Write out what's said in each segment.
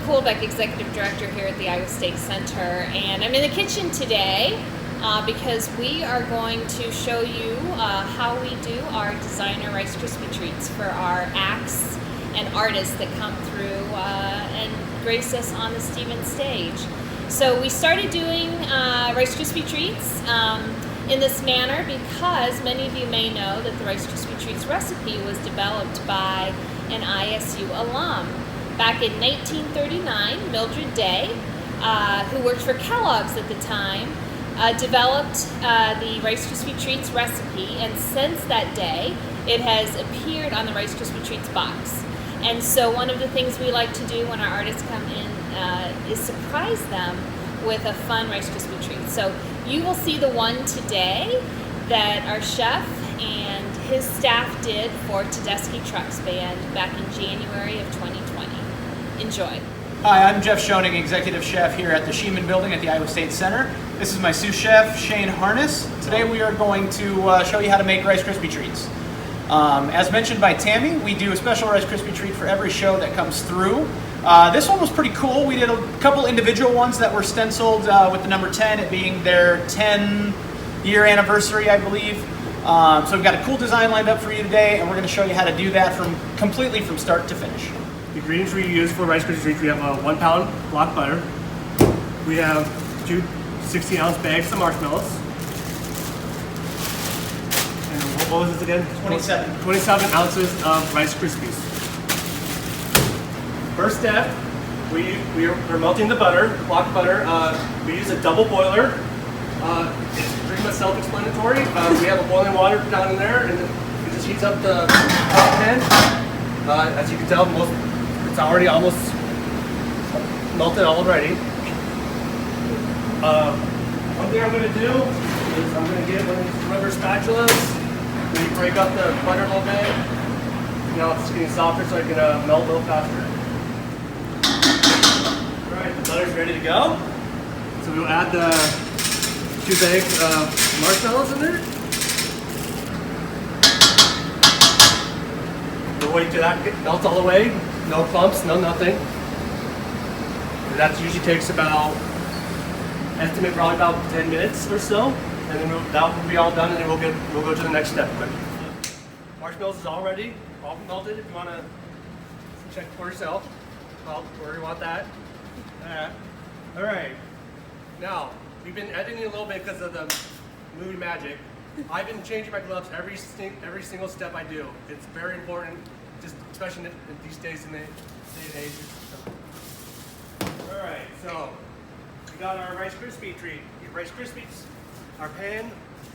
Kohlbeck, Executive Director here at the Iowa State Center, and I'm in the kitchen today because we are going to show you how we do our designer Rice Krispie treats for our acts and artists that come through and grace us on the Stevens stage. So we started doing Rice Krispie treats in this manner because many of you may know that the Rice Krispie treats recipe was developed by an ISU alum. Back in 1939, Mildred Day, who worked for Kellogg's at the time, developed the Rice Krispie treats recipe, and since that day, it has appeared on the Rice Krispie treats box. And so one of the things we like to do when our artists come in is surprise them with a fun Rice Krispie treat. So you will see the one today that our chef and his staff did for Tedeschi Trucks Band back in January of 2020. Enjoy. Hi, I'm Jeff Schoening, Executive Chef here at the Sheeman Building at the Iowa State Center. This is my sous chef, Shane Harness. Today we are going to show you how to make Rice Krispie treats. As mentioned by Tammy, we do a special Rice Krispie treat for every show that comes through. This one was pretty cool. We did a couple individual ones that were stenciled with the number 10, it being their 10-year anniversary, I believe. So we've got a cool design lined up for you today, and we're going to show you how to do that completely from start to finish. The ingredients we use for Rice Krispie treats, we have a 1 pound block butter. We have 2 16-ounce bags of marshmallows. And what was this again? 27 ounces of Rice Krispies. First step, we're melting the butter, block butter. We use a double boiler. It's pretty much self-explanatory. We have a boiling water down in there, and it just heats up the pan. As you can tell, it's already almost melted already. One thing I'm going to do is I'm going to get one of these rubber spatulas. Maybe break up the butter a little bit. Now it's getting softer so I can melt a little faster. Alright, the butter's ready to go. So we'll add the 2 bags of marshmallows in there. We'll wait till that melts all the way. No clumps, no nothing. And that usually takes estimate probably about 10 minutes or so. And then that will be all done, and then we'll go to the next step. But marshmallows is all ready, all melted. If you want to check for yourself, where you want that. All right. Now we've been editing a little bit because of the movie magic. I've been changing my gloves every single step I do. It's very important, just especially in these days and age. All right, so we got our Rice Krispie treat. Rice Krispies. Our pan.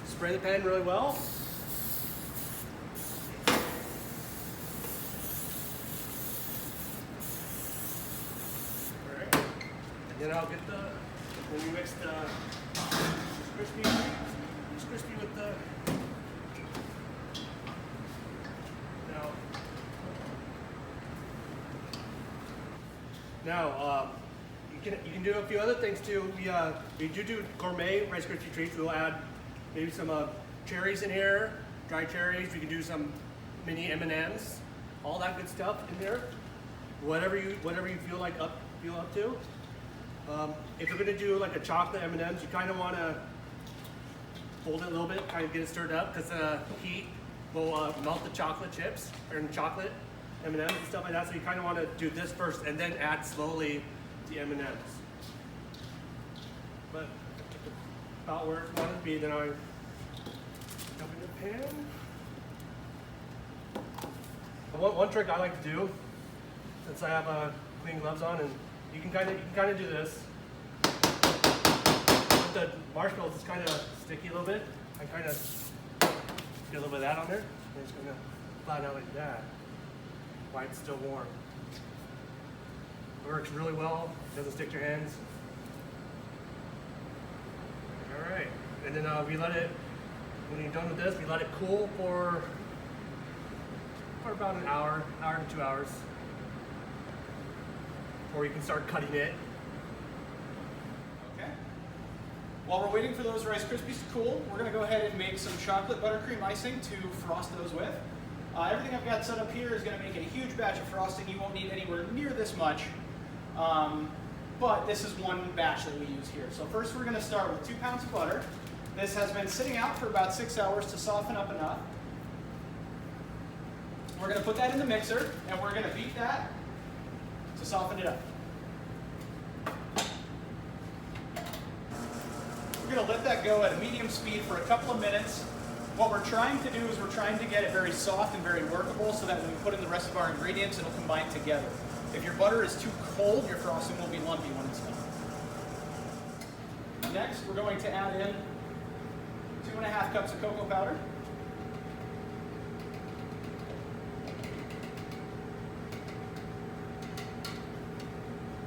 Spray the pan really well. All right, and then I'll get when you mix the crispy with the now you can do a few other things too. We do gourmet Rice Krispie treats. We'll add maybe some cherries in here, dried cherries. We can do some mini M&Ms, all that good stuff in there. Whatever you feel up to. If you're going to do like a chocolate M&Ms, you kind of want to fold it a little bit, kind of get it stirred up, because the heat will melt the chocolate chips or chocolate M&Ms and stuff like that. So you kind of want to do this first and then add slowly the M&Ms. But about where it wanted to be, then I dump in the pan. One trick I like to do, since I have clean gloves on, and you can kind of do this. With the marshmallows, it's kind of sticky a little bit. I kind of get a little bit of that on there. I'm just gonna flatten out like that while it's still warm. It works really well. Doesn't stick to your hands. All right, and then we let it. When you're done with this, we let it cool for about an hour to 2 hours. Or you can start cutting it. Okay. While we're waiting for those Rice Krispies to cool, we're going to go ahead and make some chocolate buttercream icing to frost those with. Everything I've got set up here is going to make a huge batch of frosting. You won't need anywhere near this much. But this is one batch that we use here. So first we're going to start with 2 pounds of butter. This has been sitting out for about 6 hours to soften up enough. We're going to put that in the mixer and we're going to beat that to soften it up. We're going to let that go at a medium speed for a couple of minutes. What we're trying to do is we're trying to get it very soft and very workable so that when we put in the rest of our ingredients, it'll combine together. If your butter is too cold, your frosting will be lumpy when it's done. Next, we're going to add in 2½ cups of cocoa powder.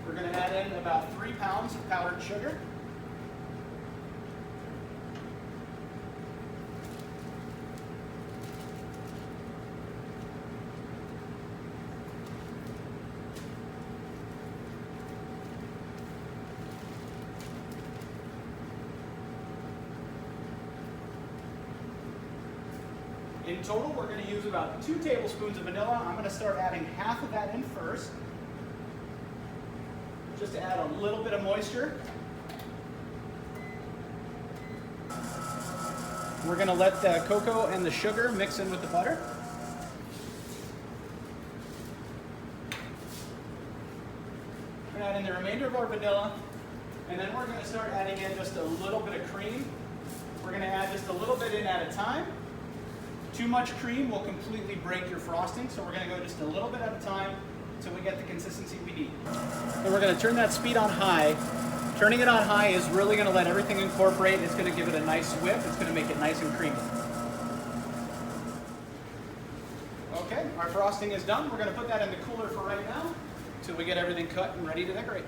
We're going to add in about 3 pounds of powdered sugar. In total, we're going to use about 2 tablespoons of vanilla. I'm going to start adding half of that in first, just to add a little bit of moisture. We're going to let the cocoa and the sugar mix in with the butter. We're going to add in the remainder of our vanilla, and then we're going to start adding in just a little bit of cream. We're going to add just a little bit in at a time. Too much cream will completely break your frosting, so we're going to go just a little bit at a time until we get the consistency we need. And we're going to turn that speed on high. Turning it on high is really going to let everything incorporate. It's going to give it a nice whip. It's going to make it nice and creamy. Okay, our frosting is done. We're going to put that in the cooler for right now until we get everything cut and ready to decorate.